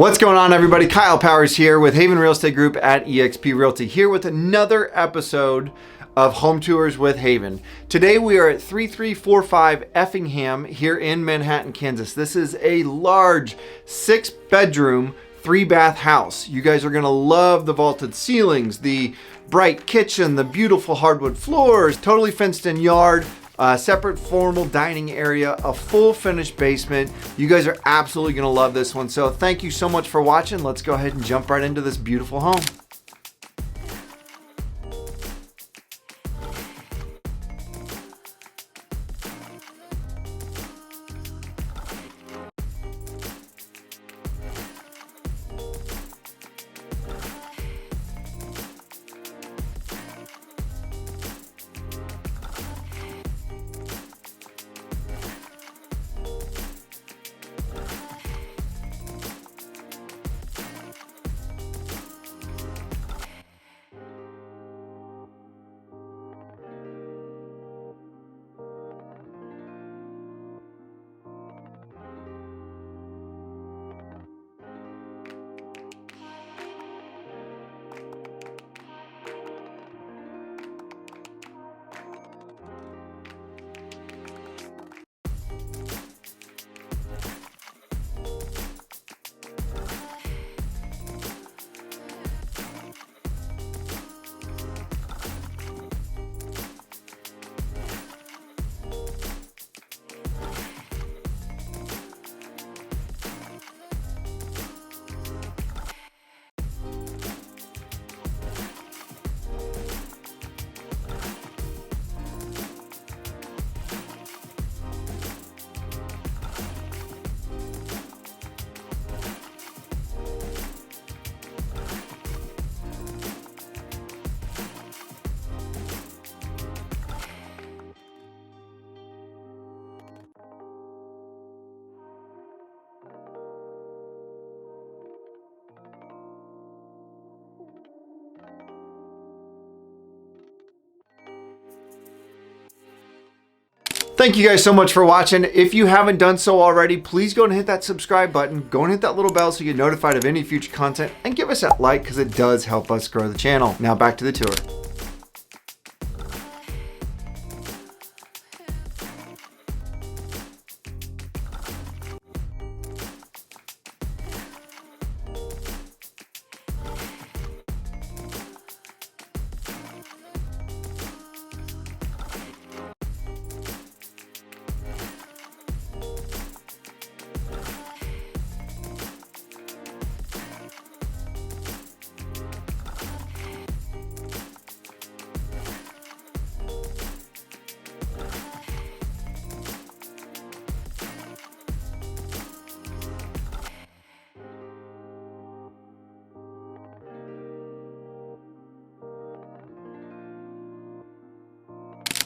What's going on, everybody? Kyle Powers here with Haven Real Estate Group at EXP Realty, here with another episode of Home Tours with Haven. Today we are at 3345 Effingham here in Manhattan, Kansas. This is a large 6-bedroom, 3-bath house. You guys are gonna love the vaulted ceilings, the bright kitchen, the beautiful hardwood floors, totally fenced in yard, separate formal dining area, a full finished basement. You guys are absolutely gonna love this one. So thank you so much for watching. Let's go ahead and jump right into this beautiful home. Thank you guys so much for watching. If you haven't done so already, please go and hit that subscribe button. Go and hit that little bell so you get notified of any future content, and give us that like because it does help us grow the channel. Now back to the tour.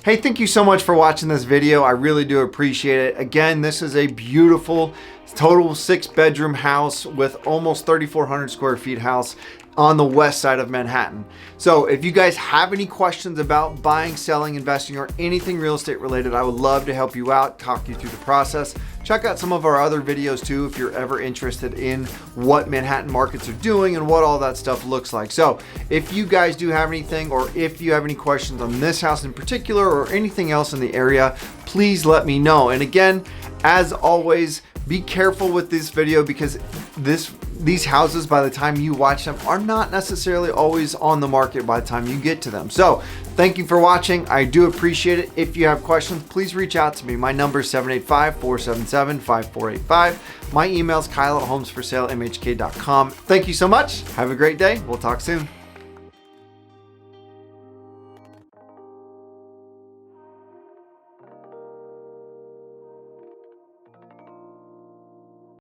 Hey, thank you so much for watching this video. I really do appreciate it. Again, this is a beautiful total 6-bedroom house with almost 3,400 square feet house on the west side of Manhattan. So if you guys have any questions about buying, selling, investing, or anything real estate related, I would love to help you out, talk you through the process. Check out some of our other videos too if you're ever interested in what Manhattan markets are doing and what all that stuff looks like. So if you guys do have anything, or if you have any questions on this house in particular or anything else in the area, please let me know. And again, as always, be careful with this video because these houses, by the time you watch them, are not necessarily always on the market by the time you get to them. So thank you for watching. I do appreciate it. If you have questions, please reach out to me. My number is 785-477-5485. My email is kyle@homesforsalemhk.com. Thank you so much. Have a great day. We'll talk soon.